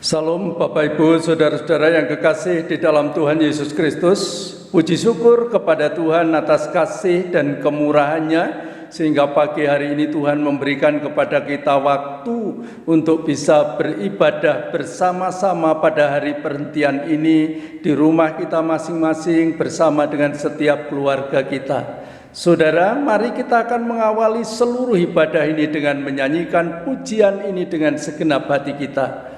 Salam Bapak Ibu, Saudara-saudara yang kekasih di dalam Tuhan Yesus Kristus. Puji syukur kepada Tuhan atas kasih dan kemurahan-Nya, sehingga pagi hari ini Tuhan memberikan kepada kita waktu untuk bisa beribadah bersama-sama pada hari perhentian ini di rumah kita masing-masing bersama dengan setiap keluarga kita. Saudara, mari kita akan mengawali seluruh ibadah ini dengan menyanyikan pujian ini dengan segenap hati kita.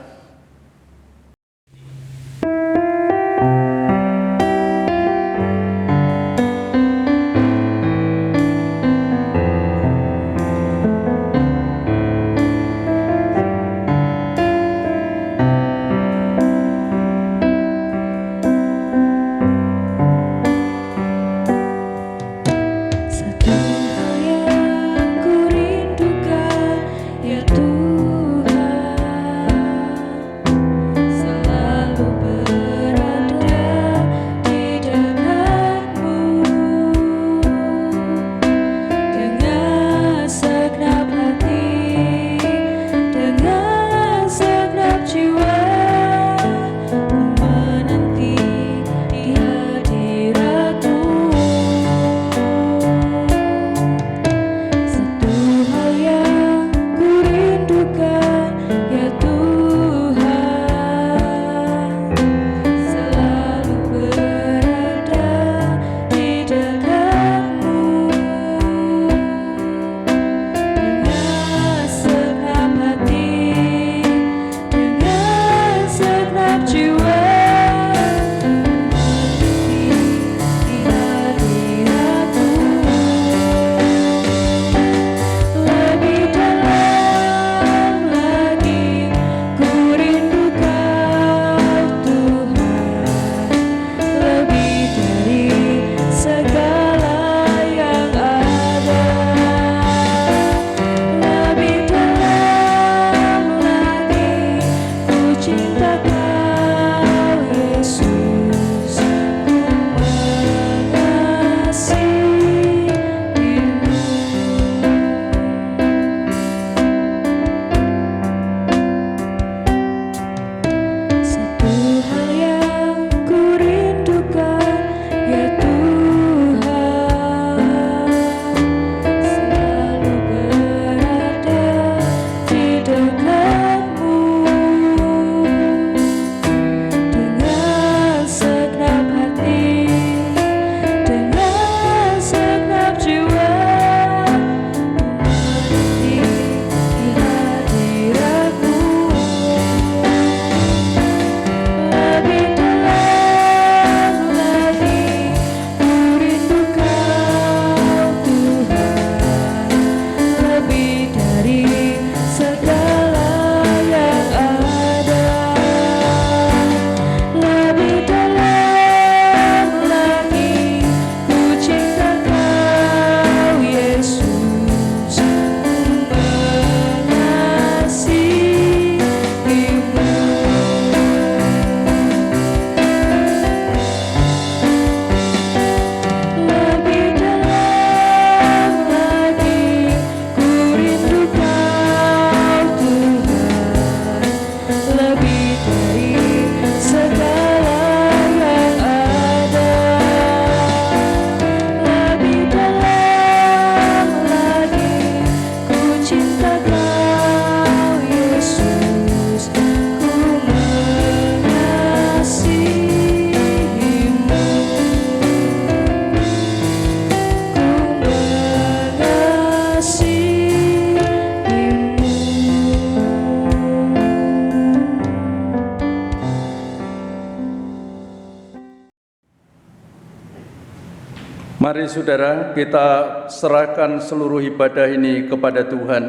Mari saudara, kita serahkan seluruh ibadah ini kepada Tuhan.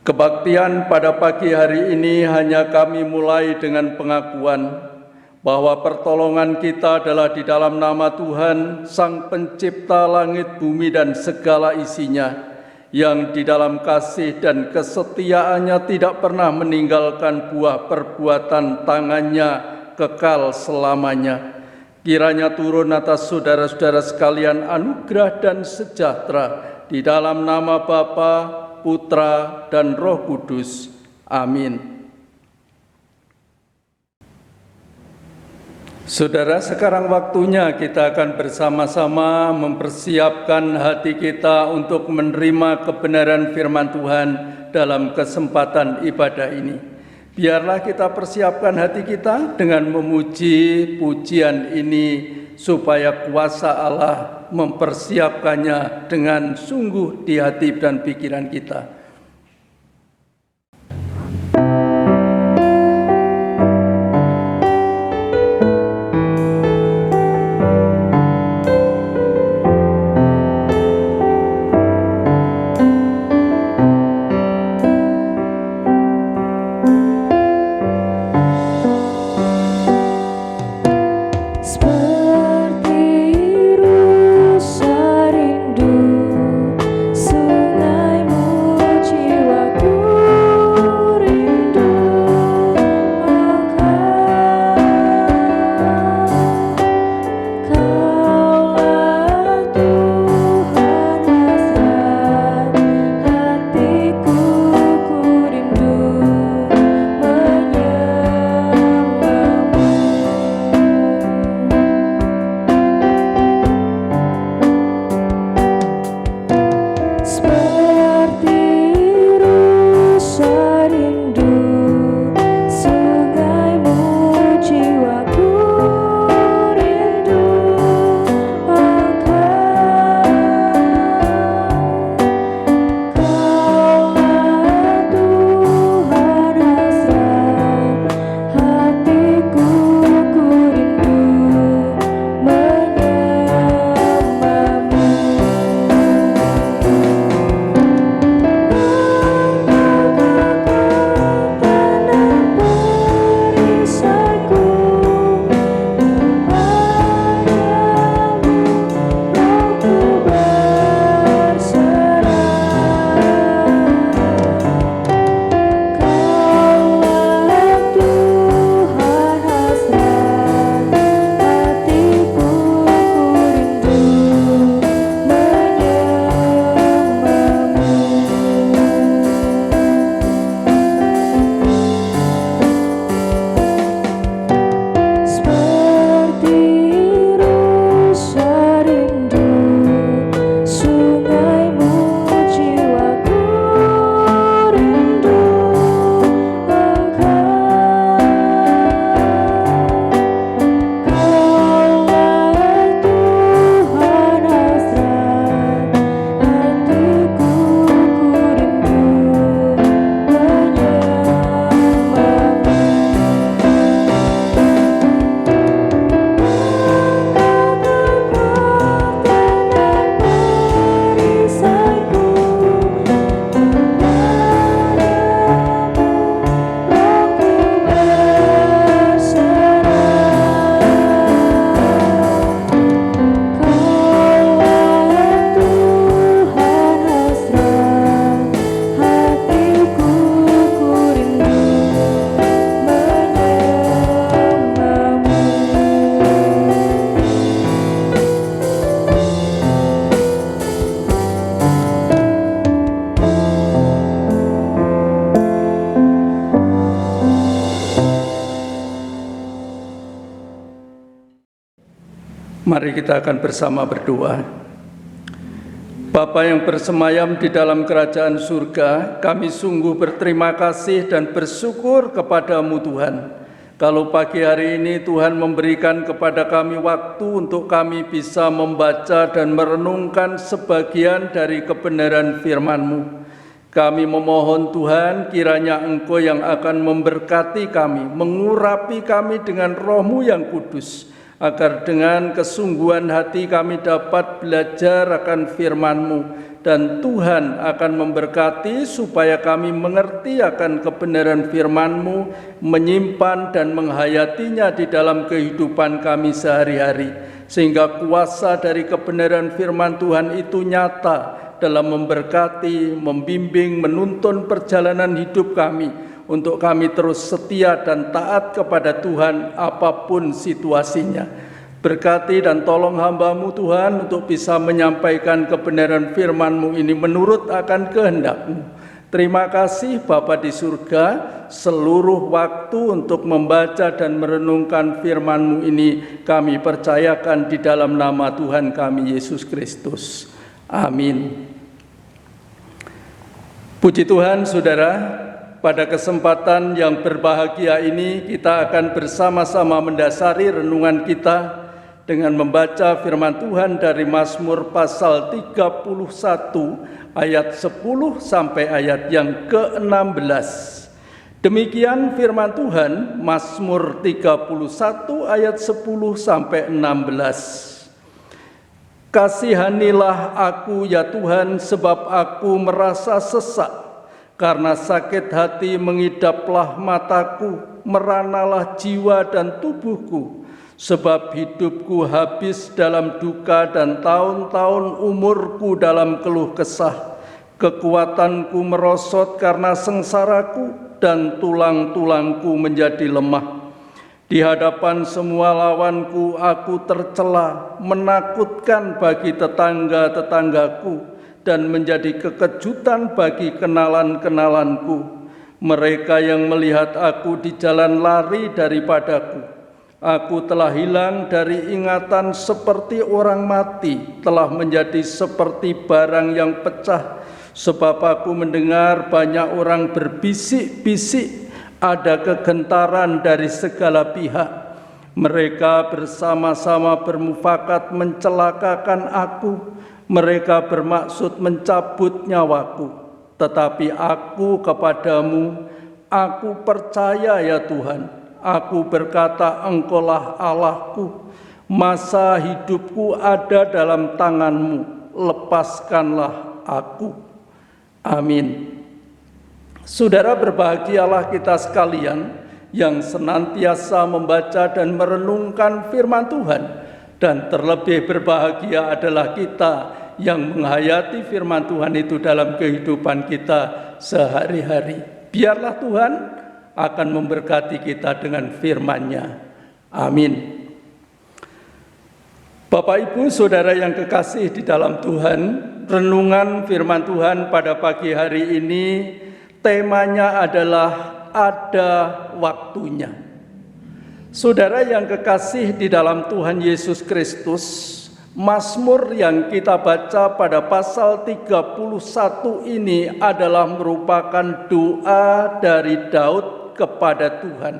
Kebaktian pada pagi hari ini hanya kami mulai dengan pengakuan bahwa pertolongan kita adalah di dalam nama Tuhan, Sang Pencipta langit, bumi, dan segala isinya, yang di dalam kasih dan kesetiaannya tidak pernah meninggalkan buah perbuatan tangannya kekal selamanya. Kiranya turun atas saudara-saudara sekalian anugerah dan sejahtera di dalam nama Bapa, Putra, dan Roh Kudus. Amin. Saudara, sekarang waktunya kita akan bersama-sama mempersiapkan hati kita untuk menerima kebenaran firman Tuhan dalam kesempatan ibadah ini. Biarlah kita persiapkan hati kita dengan memuji pujian ini, supaya kuasa Allah mempersiapkannya dengan sungguh di hati dan pikiran kita. Mari kita akan bersama berdoa. Bapa yang bersemayam di dalam kerajaan surga, kami sungguh berterima kasih dan bersyukur kepadamu Tuhan. Kalau pagi hari ini Tuhan memberikan kepada kami waktu untuk kami bisa membaca dan merenungkan sebagian dari kebenaran firman-Mu. Kami memohon Tuhan, kiranya Engkau yang akan memberkati kami, mengurapi kami dengan Roh-Mu yang kudus, agar dengan kesungguhan hati kami dapat belajar akan firman-Mu, dan Tuhan akan memberkati supaya kami mengerti akan kebenaran firman-Mu, menyimpan dan menghayatinya di dalam kehidupan kami sehari-hari, sehingga kuasa dari kebenaran firman Tuhan itu nyata dalam memberkati, membimbing, menuntun perjalanan hidup kami, untuk kami terus setia dan taat kepada Tuhan apapun situasinya. Berkati dan tolong hamba-Mu Tuhan untuk bisa menyampaikan kebenaran firman-Mu ini menurut akan kehendak-Mu. Terima kasih Bapa di surga, seluruh waktu untuk membaca dan merenungkan firman-Mu ini kami percayakan di dalam nama Tuhan kami Yesus Kristus. Amin. Puji Tuhan, saudara, pada kesempatan yang berbahagia ini kita akan bersama-sama mendasari renungan kita dengan membaca firman Tuhan dari Mazmur pasal 31 ayat 10 sampai ayat yang ke-16. Demikian firman Tuhan, Mazmur 31 ayat 10 sampai 16. Kasihanilah aku ya Tuhan, sebab aku merasa sesak. Karena sakit hati mengidaplah mataku, meranalah jiwa dan tubuhku. Sebab hidupku habis dalam duka dan tahun-tahun umurku dalam keluh kesah. Kekuatanku merosot karena sengsaraku dan tulang-tulangku menjadi lemah. Di hadapan semua lawanku aku tercela, menakutkan bagi tetangga-tetanggaku dan menjadi kekejutan bagi kenalan-kenalanku. Mereka yang melihat aku di jalan lari daripadaku. Aku telah hilang dari ingatan seperti orang mati, telah menjadi seperti barang yang pecah. Sebab aku mendengar banyak orang berbisik-bisik, ada kegentaran dari segala pihak. Mereka bersama-sama bermufakat mencelakakan aku. Mereka bermaksud mencabut nyawaku. Tetapi aku kepadamu, aku percaya ya Tuhan. Aku berkata, Engkaulah Allahku, masa hidupku ada dalam tangan-Mu, lepaskanlah aku. Amin. Saudara, berbahagialah kita sekalian yang senantiasa membaca dan merenungkan firman Tuhan, dan terlebih berbahagia adalah kita yang menghayati firman Tuhan itu dalam kehidupan kita sehari-hari. Biarlah Tuhan akan memberkati kita dengan firman-Nya. Amin. Bapak Ibu Saudara yang kekasih di dalam Tuhan, renungan firman Tuhan pada pagi hari ini temanya adalah ada waktunya. Saudara yang kekasih di dalam Tuhan Yesus Kristus, Mazmur yang kita baca pada pasal 31 ini adalah merupakan doa dari Daud kepada Tuhan.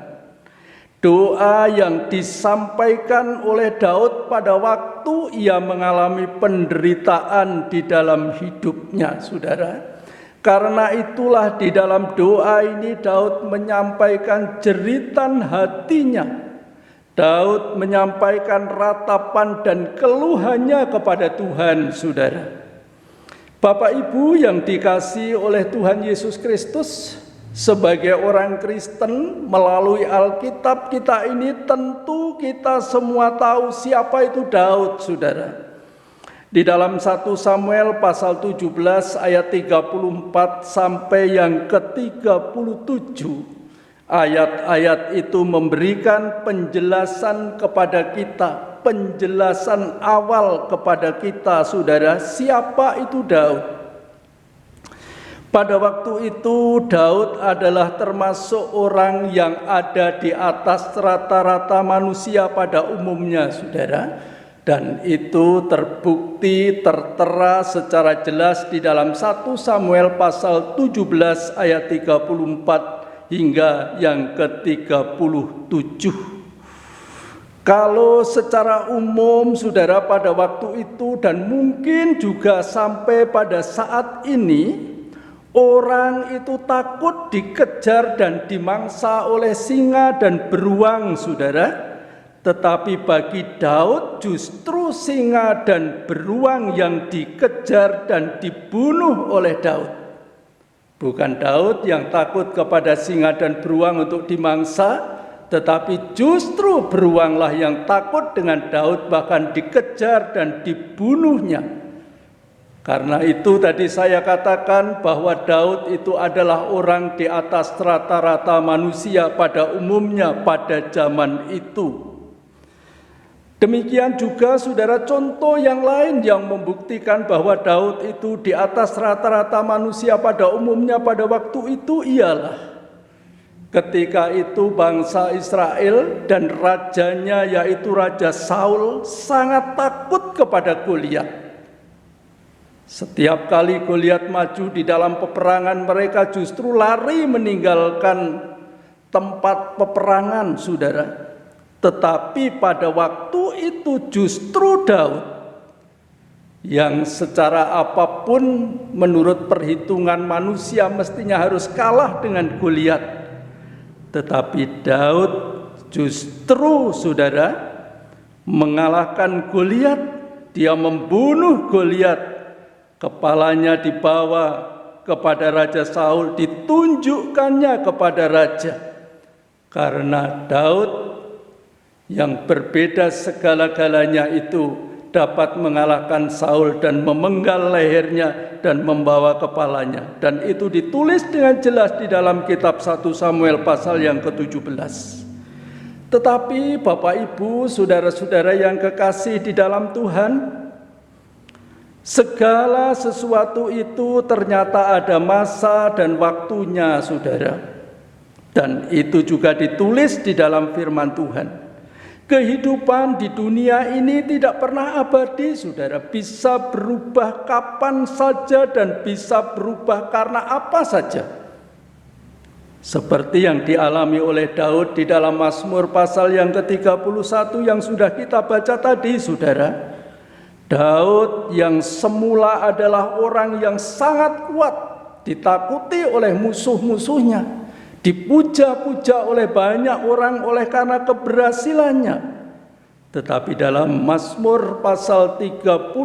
Doa yang disampaikan oleh Daud pada waktu ia mengalami penderitaan di dalam hidupnya, saudara. Karena itulah di dalam doa ini Daud menyampaikan jeritan hatinya. Daud menyampaikan ratapan dan keluhannya kepada Tuhan, saudara. Bapak Ibu yang dikasihi oleh Tuhan Yesus Kristus, sebagai orang Kristen melalui Alkitab kita ini tentu kita semua tahu siapa itu Daud, saudara. Di dalam 1 Samuel pasal 17 ayat 34 sampai yang ke-37, ayat-ayat itu memberikan penjelasan kepada kita, penjelasan awal kepada kita, saudara, siapa itu Daud. Pada waktu itu Daud adalah termasuk orang yang ada di atas rata-rata manusia pada umumnya, saudara. Dan itu terbukti tertera secara jelas di dalam 1 Samuel pasal 17 ayat 34 hingga yang ke-37. Kalau secara umum, saudara, pada waktu itu dan mungkin juga sampai pada saat ini, orang itu takut dikejar dan dimangsa oleh singa dan beruang, saudara. Tetapi bagi Daud justru singa dan beruang yang dikejar dan dibunuh oleh Daud. Bukan Daud yang takut kepada singa dan beruang untuk dimangsa, tetapi justru beruanglah yang takut dengan Daud, bahkan dikejar dan dibunuhnya. Karena itu tadi saya katakan bahwa Daud itu adalah orang di atas rata-rata manusia pada umumnya pada zaman itu. Demikian juga saudara contoh yang lain yang membuktikan bahwa Daud itu di atas rata-rata manusia pada umumnya pada waktu itu ialah ketika itu bangsa Israel dan rajanya yaitu Raja Saul sangat takut kepada Goliat. Setiap kali Goliat maju di dalam peperangan mereka justru lari meninggalkan tempat peperangan saudara. Tetapi pada waktu itu justru Daud yang secara apapun menurut perhitungan manusia mestinya harus kalah dengan Goliat. Tetapi Daud justru saudara mengalahkan Goliat. Dia membunuh Goliat. Kepalanya dibawa kepada Raja Saul, ditunjukkannya kepada raja. Karena Daud yang berbeda segala-galanya itu dapat mengalahkan Saul dan memenggal lehernya dan membawa kepalanya. Dan itu ditulis dengan jelas di dalam kitab 1 Samuel pasal yang ke-17. Tetapi Bapak Ibu, saudara-saudara yang kekasih di dalam Tuhan, segala sesuatu itu ternyata ada masa dan waktunya saudara. Dan itu juga ditulis di dalam firman Tuhan. Kehidupan di dunia ini tidak pernah abadi, saudara. Bisa berubah kapan saja dan bisa berubah karena apa saja. Seperti yang dialami oleh Daud di dalam Mazmur pasal yang ke-31 yang sudah kita baca tadi, saudara. Daud yang semula adalah orang yang sangat kuat, ditakuti oleh musuh-musuhnya. Dipuja-puja oleh banyak orang oleh karena keberhasilannya. Tetapi dalam Mazmur pasal 31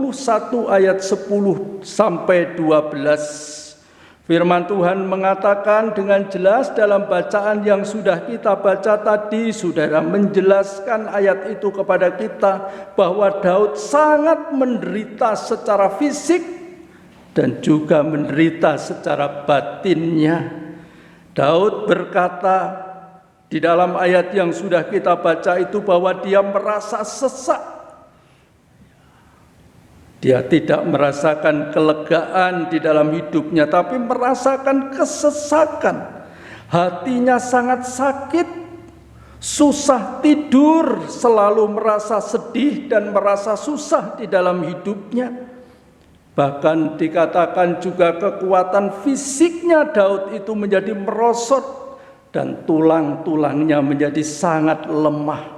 ayat 10 sampai 12, firman Tuhan mengatakan dengan jelas dalam bacaan yang sudah kita baca tadi, saudara, menjelaskan ayat itu kepada kita bahwa Daud sangat menderita secara fisik dan juga menderita secara batinnya. Daud berkata di dalam ayat yang sudah kita baca itu bahwa dia merasa sesak. Dia tidak merasakan kelegaan di dalam hidupnya, tapi merasakan kesesakan. Hatinya sangat sakit, susah tidur, selalu merasa sedih dan merasa susah di dalam hidupnya. Bahkan dikatakan juga kekuatan fisiknya Daud itu menjadi merosot dan tulang-tulangnya menjadi sangat lemah.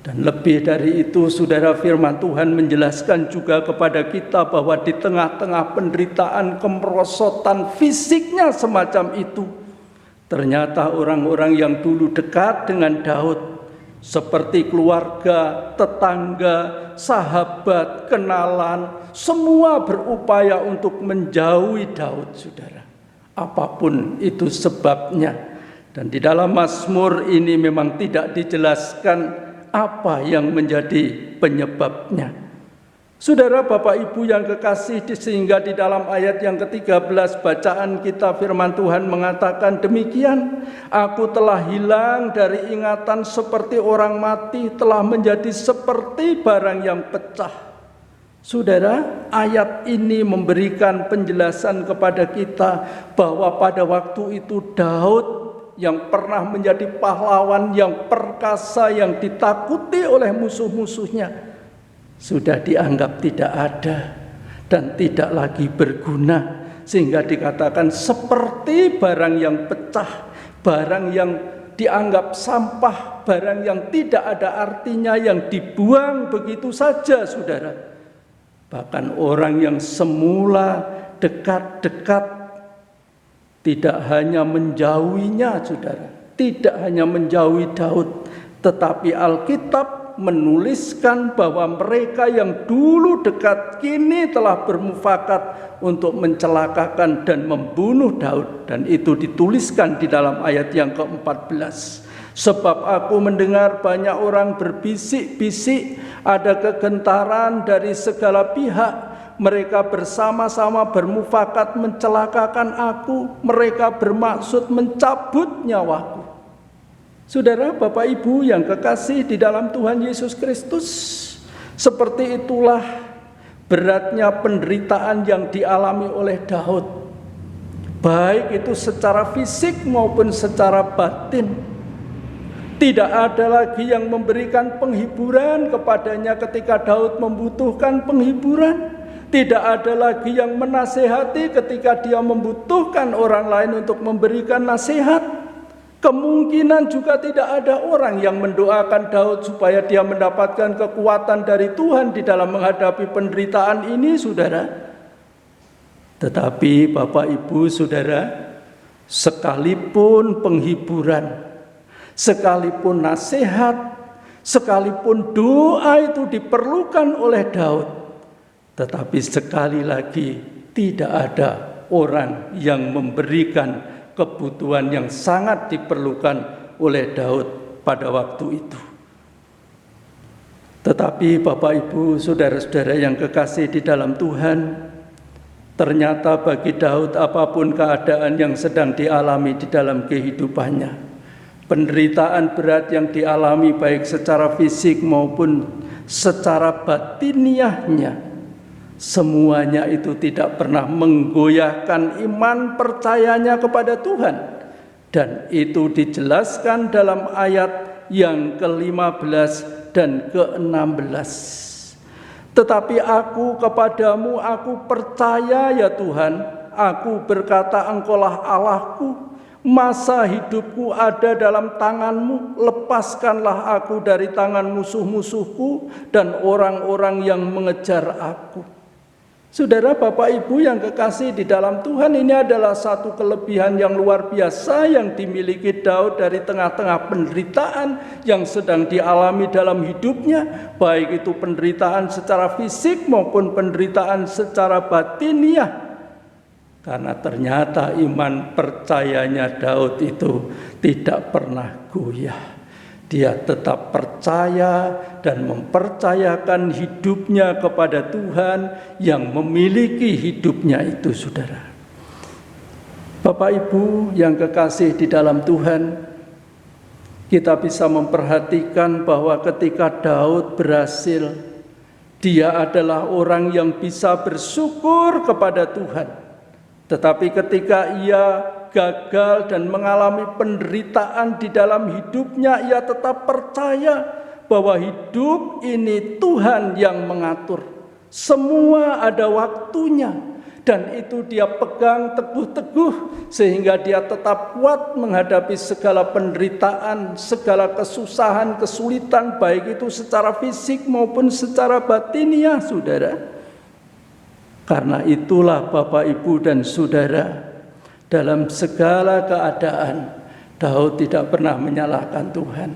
Dan lebih dari itu, saudara, firman Tuhan menjelaskan juga kepada kita bahwa di tengah-tengah penderitaan kemerosotan fisiknya semacam itu, ternyata orang-orang yang dulu dekat dengan Daud seperti keluarga, tetangga, sahabat, kenalan, semua berupaya untuk menjauhi Daud, saudara. Apapun itu sebabnya. Dan di dalam Mazmur ini memang tidak dijelaskan apa yang menjadi penyebabnya. Saudara, Bapak Ibu yang kekasih, sehingga di dalam ayat yang ke-13 bacaan kita firman Tuhan mengatakan demikian, aku telah hilang dari ingatan seperti orang mati, telah menjadi seperti barang yang pecah. Saudara, ayat ini memberikan penjelasan kepada kita bahwa pada waktu itu Daud yang pernah menjadi pahlawan yang perkasa, yang ditakuti oleh musuh-musuhnya, sudah dianggap tidak ada dan tidak lagi berguna, sehingga dikatakan seperti barang yang pecah, barang yang dianggap sampah, barang yang tidak ada artinya, yang dibuang begitu saja, saudara. Bahkan orang yang semula dekat-dekat tidak hanya menjauhinya, saudara, tidak hanya menjauhi Daud, tetapi Alkitab menuliskan bahwa mereka yang dulu dekat kini telah bermufakat untuk mencelakakan dan membunuh Daud. Dan itu dituliskan di dalam ayat yang ke-14. Sebab aku mendengar banyak orang berbisik-bisik, ada kegentaran dari segala pihak. Mereka bersama-sama bermufakat mencelakakan aku. Mereka bermaksud mencabut nyawaku. Saudara, Bapak Ibu yang kekasih di dalam Tuhan Yesus Kristus, seperti itulah beratnya penderitaan yang dialami oleh Daud, baik itu secara fisik maupun secara batin. Tidak ada lagi yang memberikan penghiburan kepadanya ketika Daud membutuhkan penghiburan. Tidak ada lagi yang menasehati ketika dia membutuhkan orang lain untuk memberikan nasihat. Kemungkinan juga tidak ada orang yang mendoakan Daud supaya dia mendapatkan kekuatan dari Tuhan di dalam menghadapi penderitaan ini, saudara. Tetapi Bapak Ibu saudara, sekalipun penghiburan, sekalipun nasihat, sekalipun doa itu diperlukan oleh Daud, tetapi sekali lagi tidak ada orang yang memberikan kebutuhan yang sangat diperlukan oleh Daud pada waktu itu. Tetapi Bapak Ibu, saudara-saudara yang kekasih di dalam Tuhan, ternyata bagi Daud apapun keadaan yang sedang dialami di dalam kehidupannya, penderitaan berat yang dialami baik secara fisik maupun secara batiniahnya, semuanya itu tidak pernah menggoyahkan iman percayanya kepada Tuhan. Dan itu dijelaskan dalam ayat yang ke-15 dan ke-16. Tetapi aku kepadamu, aku percaya ya Tuhan, aku berkata Engkaulah Allahku, masa hidupku ada dalam tanganmu, lepaskanlah aku dari tangan musuh-musuhku dan orang-orang yang mengejar aku. Saudara, Bapak Ibu yang kekasih di dalam Tuhan, ini adalah satu kelebihan yang luar biasa yang dimiliki Daud dari tengah-tengah penderitaan yang sedang dialami dalam hidupnya, baik itu penderitaan secara fisik maupun penderitaan secara batiniah. Karena ternyata iman percayanya Daud itu tidak pernah goyah. Dia tetap percaya dan mempercayakan hidupnya kepada Tuhan yang memiliki hidupnya itu, saudara. Bapak Ibu yang kekasih di dalam Tuhan, kita bisa memperhatikan bahwa ketika Daud berhasil, dia adalah orang yang bisa bersyukur kepada Tuhan. Tetapi ketika ia gagal dan mengalami penderitaan di dalam hidupnya, ia tetap percaya bahwa hidup ini Tuhan yang mengatur. Semua ada waktunya, dan itu dia pegang teguh-teguh sehingga dia tetap kuat menghadapi segala penderitaan, segala kesusahan, kesulitan, baik itu secara fisik maupun secara batiniah, saudara. Karena itulah Bapak Ibu dan saudara, dalam segala keadaan Daud tidak pernah menyalahkan Tuhan,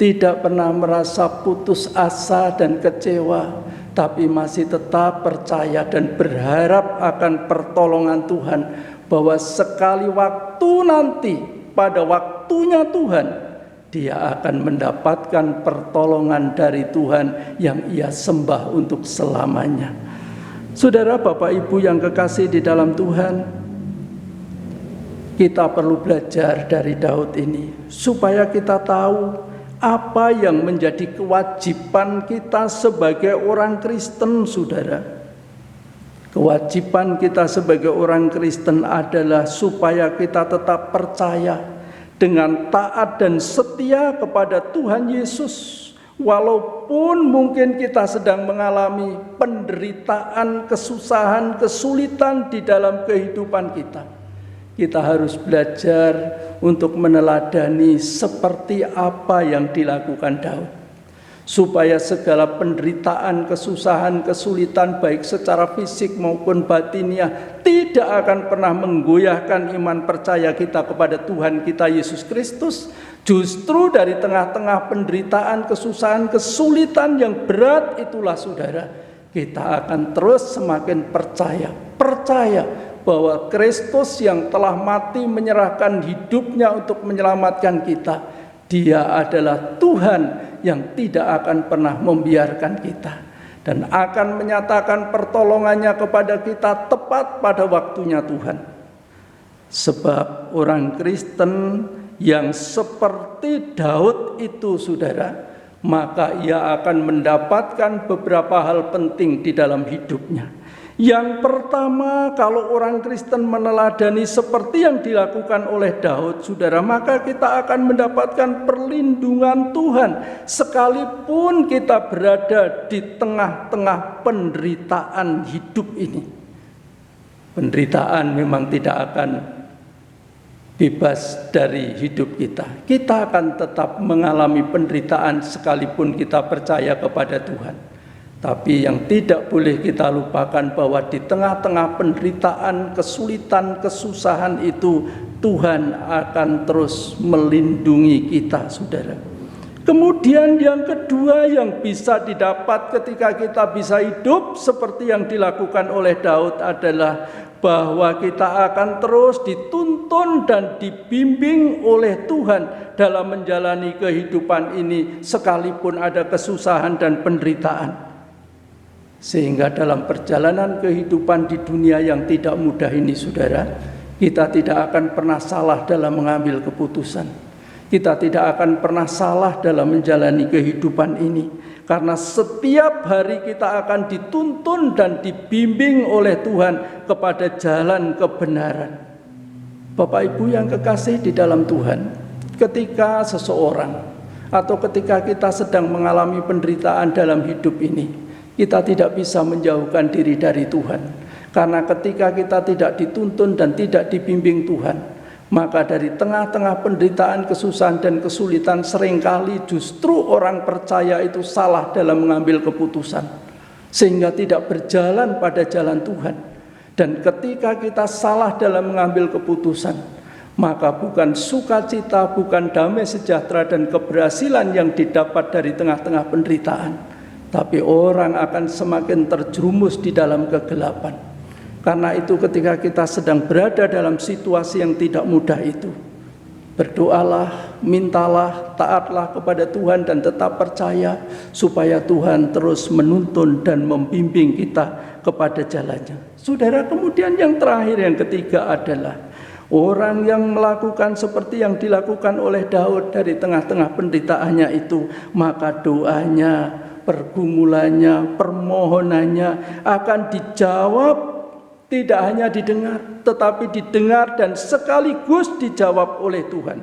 tidak pernah merasa putus asa dan kecewa, tapi masih tetap percaya dan berharap akan pertolongan Tuhan, bahwa sekali waktu nanti pada waktunya Tuhan, dia akan mendapatkan pertolongan dari Tuhan yang ia sembah untuk selamanya. Saudara, Bapak Ibu yang kekasih di dalam Tuhan, kita perlu belajar dari Daud ini supaya kita tahu apa yang menjadi kewajiban kita sebagai orang Kristen, saudara. Kewajiban kita sebagai orang Kristen adalah supaya kita tetap percaya dengan taat dan setia kepada Tuhan Yesus. Walaupun mungkin kita sedang mengalami penderitaan, kesusahan, kesulitan di dalam kehidupan kita, kita harus belajar untuk meneladani seperti apa yang dilakukan Daud, supaya segala penderitaan, kesusahan, kesulitan baik secara fisik maupun batiniah tidak akan pernah menggoyahkan iman percaya kita kepada Tuhan kita Yesus Kristus. Justru dari tengah-tengah penderitaan, kesusahan, kesulitan yang berat itulah, saudara, kita akan terus semakin percaya bahwa Kristus yang telah mati menyerahkan hidupnya untuk menyelamatkan kita, Dia adalah Tuhan yang tidak akan pernah membiarkan kita dan akan menyatakan pertolongannya kepada kita tepat pada waktunya Tuhan. Sebab orang Kristen yang seperti Daud itu, saudara, maka ia akan mendapatkan beberapa hal penting di dalam hidupnya. Yang pertama, kalau orang Kristen meneladani seperti yang dilakukan oleh Daud, saudara, maka kita akan mendapatkan perlindungan Tuhan sekalipun kita berada di tengah-tengah penderitaan hidup ini. Penderitaan memang tidak akan bebas dari hidup kita. Kita akan tetap mengalami penderitaan sekalipun kita percaya kepada Tuhan. Tapi yang tidak boleh kita lupakan bahwa di tengah-tengah penderitaan, kesulitan, kesusahan itu Tuhan akan terus melindungi kita, saudara. Kemudian yang kedua yang bisa didapat ketika kita bisa hidup seperti yang dilakukan oleh Daud adalah bahwa kita akan terus dituntun dan dibimbing oleh Tuhan dalam menjalani kehidupan ini sekalipun ada kesusahan dan penderitaan. Sehingga dalam perjalanan kehidupan di dunia yang tidak mudah ini, saudara, kita tidak akan pernah salah dalam mengambil keputusan. Kita tidak akan pernah salah dalam menjalani kehidupan ini. Karena setiap hari kita akan dituntun dan dibimbing oleh Tuhan kepada jalan kebenaran. Bapak Ibu yang kekasih di dalam Tuhan, ketika seseorang atau ketika kita sedang mengalami penderitaan dalam hidup ini, kita tidak bisa menjauhkan diri dari Tuhan. Karena ketika kita tidak dituntun dan tidak dibimbing Tuhan, maka dari tengah-tengah penderitaan, kesusahan dan kesulitan seringkali justru orang percaya itu salah dalam mengambil keputusan, sehingga tidak berjalan pada jalan Tuhan. Dan ketika kita salah dalam mengambil keputusan, maka bukan sukacita, bukan damai sejahtera dan keberhasilan yang didapat dari tengah-tengah penderitaan, tapi orang akan semakin terjerumus di dalam kegelapan. Karena itu ketika kita sedang berada dalam situasi yang tidak mudah itu, berdoalah, mintalah, taatlah kepada Tuhan dan tetap percaya supaya Tuhan terus menuntun dan membimbing kita kepada jalannya. Saudara, kemudian yang terakhir, yang ketiga adalah orang yang melakukan seperti yang dilakukan oleh Daud dari tengah-tengah penderitaannya itu, maka doanya, pergumulannya, permohonannya akan dijawab, tidak hanya didengar, tetapi didengar dan sekaligus dijawab oleh Tuhan.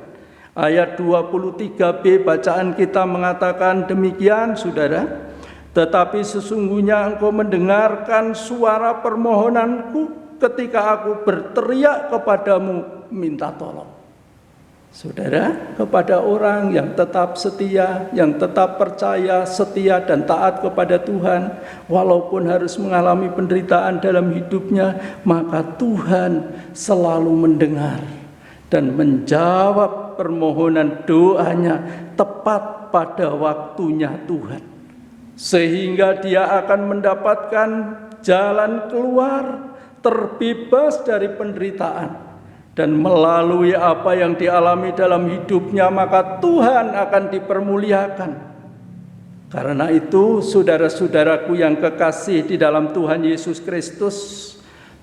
Ayat 23b bacaan kita mengatakan demikian, saudara. Tetapi sesungguhnya engkau mendengarkan suara permohonanku ketika aku berteriak kepadamu minta tolong. Saudara, kepada orang yang tetap setia, yang tetap percaya, setia dan taat kepada Tuhan, walaupun harus mengalami penderitaan dalam hidupnya, maka Tuhan selalu mendengar dan menjawab permohonan doanya tepat pada waktunya Tuhan. Sehingga dia akan mendapatkan jalan keluar, terbebas dari penderitaan. Dan melalui apa yang dialami dalam hidupnya, maka Tuhan akan dipermuliakan. Karena itu, saudara-saudaraku yang kekasih di dalam Tuhan Yesus Kristus,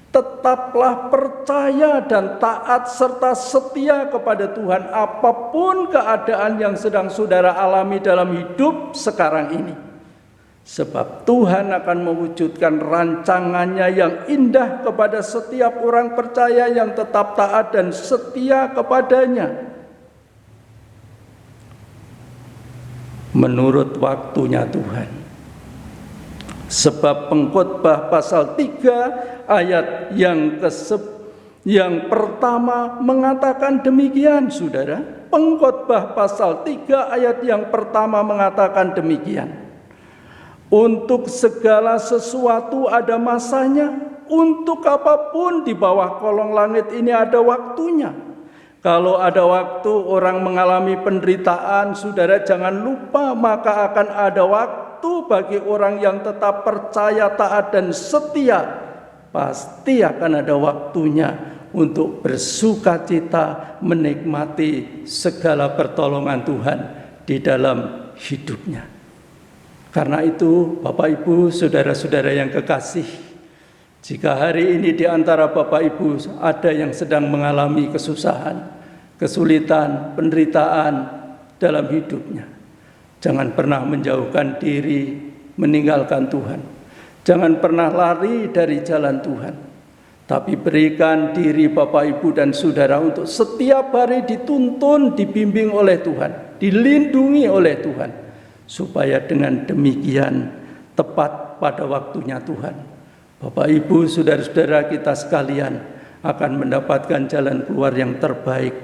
tetaplah percaya dan taat serta setia kepada Tuhan apapun keadaan yang sedang saudara alami dalam hidup sekarang ini. Sebab Tuhan akan mewujudkan rancangannya yang indah kepada setiap orang percaya yang tetap taat dan setia kepadanya. Menurut waktunya Tuhan. Sebab Pengkhotbah pasal 3 ayat yang pertama mengatakan demikian, saudara. Pengkhotbah pasal 3 ayat yang pertama mengatakan demikian. Untuk segala sesuatu ada masanya, untuk apapun di bawah kolong langit ini ada waktunya. Kalau ada waktu orang mengalami penderitaan, saudara jangan lupa, maka akan ada waktu bagi orang yang tetap percaya, taat dan setia. Pasti akan ada waktunya untuk bersukacita menikmati segala pertolongan Tuhan di dalam hidupnya. Karena itu, Bapak Ibu, saudara-saudara yang kekasih, jika hari ini di antara Bapak Ibu ada yang sedang mengalami kesusahan, kesulitan, penderitaan dalam hidupnya. Jangan pernah menjauhkan diri, meninggalkan Tuhan. Jangan pernah lari dari jalan Tuhan. Tapi berikan diri Bapak, Ibu, dan Saudara untuk setiap hari dituntun, dibimbing oleh Tuhan, dilindungi oleh Tuhan. Supaya dengan demikian tepat pada waktunya Tuhan, Bapak, Ibu, saudara-saudara kita sekalian akan mendapatkan jalan keluar yang terbaik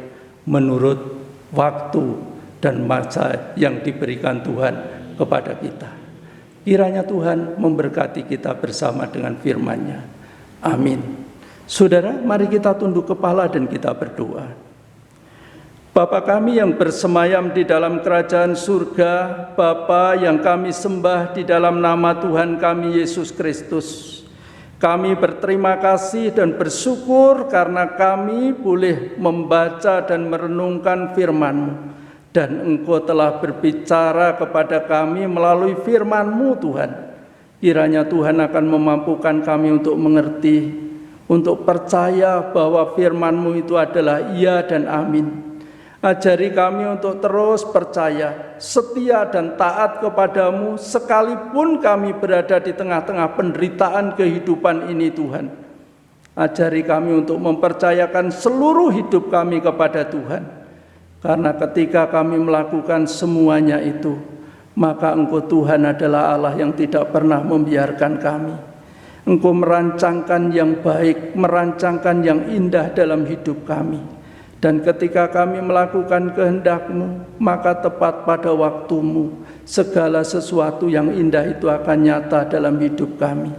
menurut waktu dan masa yang diberikan Tuhan kepada kita. Kiranya Tuhan memberkati kita bersama dengan firman-Nya. Amin. Saudara, mari kita tunduk kepala dan kita berdoa. Bapa kami yang bersemayam di dalam kerajaan surga, Bapa yang kami sembah di dalam nama Tuhan kami Yesus Kristus, kami berterima kasih dan bersyukur karena kami boleh membaca dan merenungkan firman-Mu. Dan Engkau telah berbicara kepada kami melalui firman-Mu, Tuhan. Kiranya Tuhan akan memampukan kami untuk mengerti, untuk percaya bahwa firman-Mu itu adalah iya dan amin. Ajari kami untuk terus percaya, setia dan taat kepadamu sekalipun kami berada di tengah-tengah penderitaan kehidupan ini, Tuhan. Ajari kami untuk mempercayakan seluruh hidup kami kepada Tuhan. Karena ketika kami melakukan semuanya itu, maka Engkau Tuhan adalah Allah yang tidak pernah membiarkan kami. Engkau merancangkan yang baik, merancangkan yang indah dalam hidup kami. Dan ketika kami melakukan kehendak-Mu, maka tepat pada waktu-Mu, segala sesuatu yang indah itu akan nyata dalam hidup kami.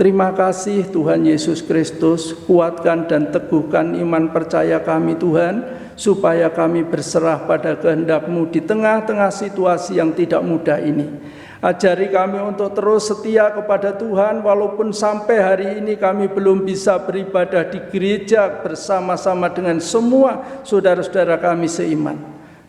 Terima kasih Tuhan Yesus Kristus, kuatkan dan teguhkan iman percaya kami Tuhan, supaya kami berserah pada kehendak-Mu di tengah-tengah situasi yang tidak mudah ini. Ajari kami untuk terus setia kepada Tuhan, walaupun sampai hari ini kami belum bisa beribadah di gereja bersama-sama dengan semua saudara-saudara kami seiman.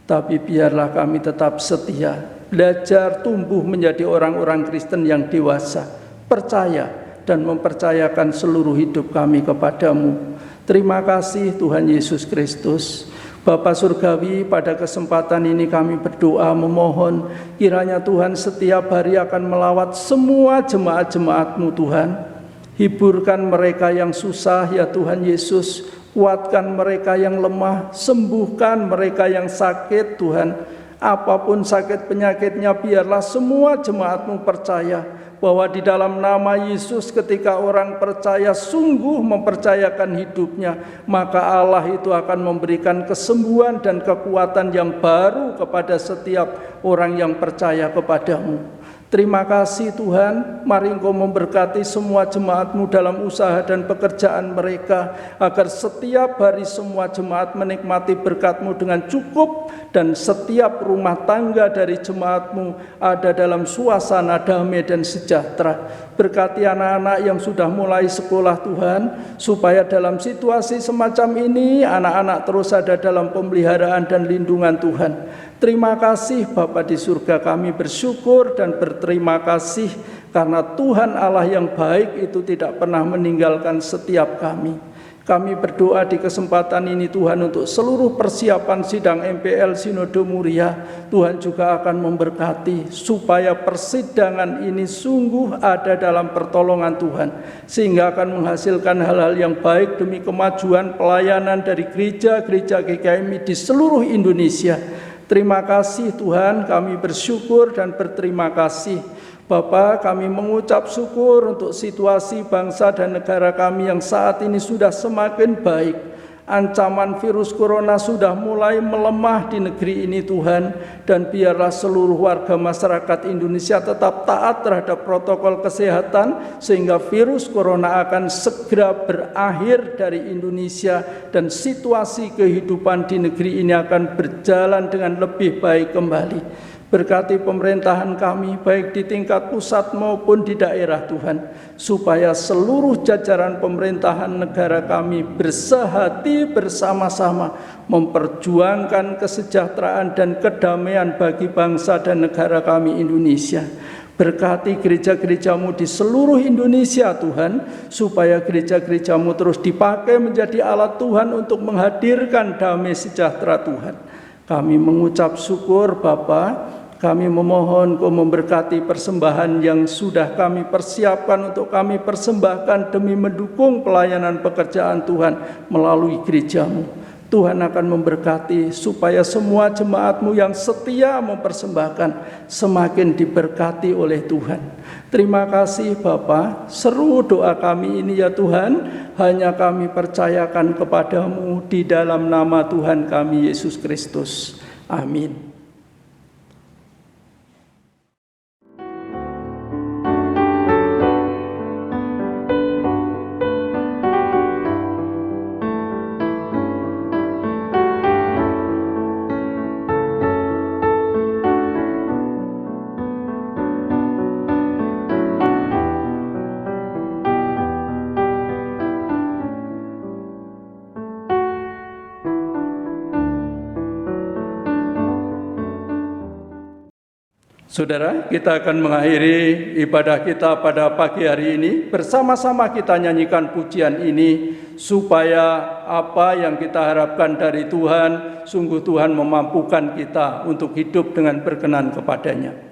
Tapi biarlah kami tetap setia, belajar tumbuh menjadi orang-orang Kristen yang dewasa, percaya dan mempercayakan seluruh hidup kami kepadamu. Terima kasih Tuhan Yesus Kristus. Bapa Surgawi, pada kesempatan ini kami berdoa memohon kiranya Tuhan setiap hari akan melawat semua jemaat-jemaat-Mu Tuhan. Hiburkan mereka yang susah ya Tuhan Yesus, kuatkan mereka yang lemah, sembuhkan mereka yang sakit Tuhan. Apapun sakit penyakitnya, biarlah semua jemaat-Mu percaya bahwa di dalam nama Yesus ketika orang percaya sungguh mempercayakan hidupnya, maka Allah itu akan memberikan kesembuhan dan kekuatan yang baru kepada setiap orang yang percaya kepadamu. Terima kasih Tuhan, mari Engkau memberkati semua jemaat-Mu dalam usaha dan pekerjaan mereka, agar setiap hari semua jemaat menikmati berkat-Mu dengan cukup, dan setiap rumah tangga dari jemaat-Mu ada dalam suasana damai dan sejahtera. Berkati anak-anak yang sudah mulai sekolah Tuhan, supaya dalam situasi semacam ini anak-anak terus ada dalam pemeliharaan dan lindungan Tuhan. Terima kasih Bapa di surga, kami bersyukur dan berterima kasih karena Tuhan Allah yang baik itu tidak pernah meninggalkan setiap kami. Kami berdoa di kesempatan ini Tuhan untuk seluruh persiapan sidang MPL Sinode Muria. Tuhan juga akan memberkati supaya persidangan ini sungguh ada dalam pertolongan Tuhan, sehingga akan menghasilkan hal-hal yang baik demi kemajuan pelayanan dari gereja-gereja GKMI di seluruh Indonesia. Terima kasih Tuhan, kami bersyukur dan berterima kasih. Bapa, kami mengucap syukur untuk situasi bangsa dan negara kami yang saat ini sudah semakin baik. Ancaman virus corona sudah mulai melemah di negeri ini Tuhan, dan biarlah seluruh warga masyarakat Indonesia tetap taat terhadap protokol kesehatan sehingga virus corona akan segera berakhir dari Indonesia dan situasi kehidupan di negeri ini akan berjalan dengan lebih baik kembali. Berkati pemerintahan kami baik di tingkat pusat maupun di daerah Tuhan, supaya seluruh jajaran pemerintahan negara kami bersehati bersama-sama memperjuangkan kesejahteraan dan kedamaian bagi bangsa dan negara kami Indonesia. Berkati gereja-gerejamu di seluruh Indonesia Tuhan, supaya gereja-gerejamu terus dipakai menjadi alat Tuhan untuk menghadirkan damai sejahtera Tuhan. Kami mengucap syukur Bapa. Kami memohon Kau memberkati persembahan yang sudah kami persiapkan untuk kami persembahkan demi mendukung pelayanan pekerjaan Tuhan melalui gerejamu. Tuhan akan memberkati supaya semua jemaat-Mu yang setia mempersembahkan semakin diberkati oleh Tuhan. Terima kasih Bapa, seru doa kami ini ya Tuhan, hanya kami percayakan kepadamu di dalam nama Tuhan kami Yesus Kristus. Amin. Saudara, kita akan mengakhiri ibadah kita pada pagi hari ini. Bersama-sama kita nyanyikan pujian ini, supaya apa yang kita harapkan dari Tuhan, sungguh Tuhan memampukan kita untuk hidup dengan berkenan kepadanya.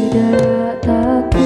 Tidak takut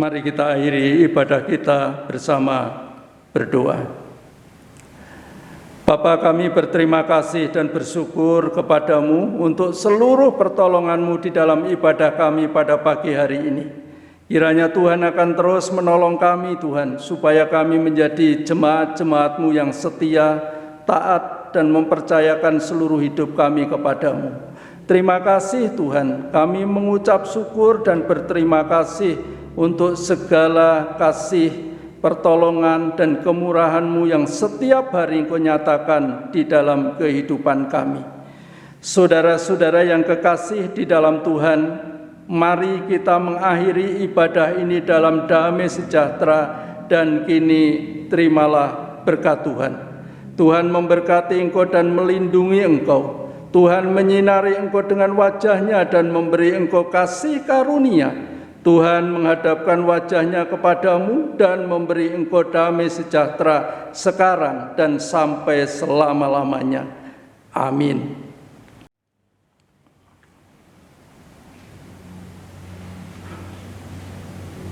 Mari kita akhiri ibadah kita bersama berdoa. Bapa, kami berterima kasih dan bersyukur kepadamu untuk seluruh pertolonganmu di dalam ibadah kami pada pagi hari ini. Kiranya Tuhan akan terus menolong kami Tuhan, supaya kami menjadi jemaat-jemaat-Mu yang setia, taat, dan mempercayakan seluruh hidup kami kepadamu. Terima kasih Tuhan, kami mengucap syukur dan berterima kasih untuk segala kasih, pertolongan, dan kemurahan-Mu yang setiap hari Engkau nyatakan di dalam kehidupan kami. Saudara-saudara yang kekasih di dalam Tuhan, mari kita mengakhiri ibadah ini dalam damai sejahtera, dan kini terimalah berkat Tuhan. Tuhan memberkati engkau dan melindungi engkau. Tuhan menyinari engkau dengan wajah-Nya dan memberi engkau kasih karunia. Tuhan menghadapkan wajah-Nya kepadamu dan memberi engkau damai sejahtera sekarang dan sampai selama-lamanya. Amin.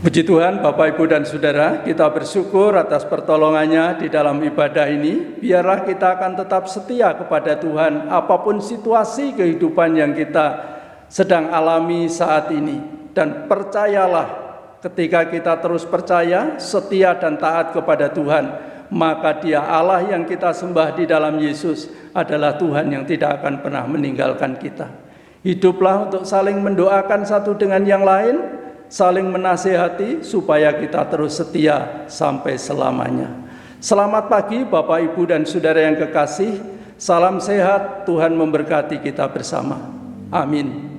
Puji Tuhan, Bapak, Ibu, dan Saudara, kita bersyukur atas pertolongannya di dalam ibadah ini. Biarlah kita akan tetap setia kepada Tuhan, apapun situasi kehidupan yang kita sedang alami saat ini. Dan percayalah, ketika kita terus percaya, setia, dan taat kepada Tuhan, maka Dia Allah yang kita sembah di dalam Yesus adalah Tuhan yang tidak akan pernah meninggalkan kita. Hiduplah untuk saling mendoakan satu dengan yang lain, saling menasihati supaya kita terus setia sampai selamanya. Selamat pagi Bapak, Ibu, dan Saudara yang kekasih. Salam sehat, Tuhan memberkati kita bersama. Amin.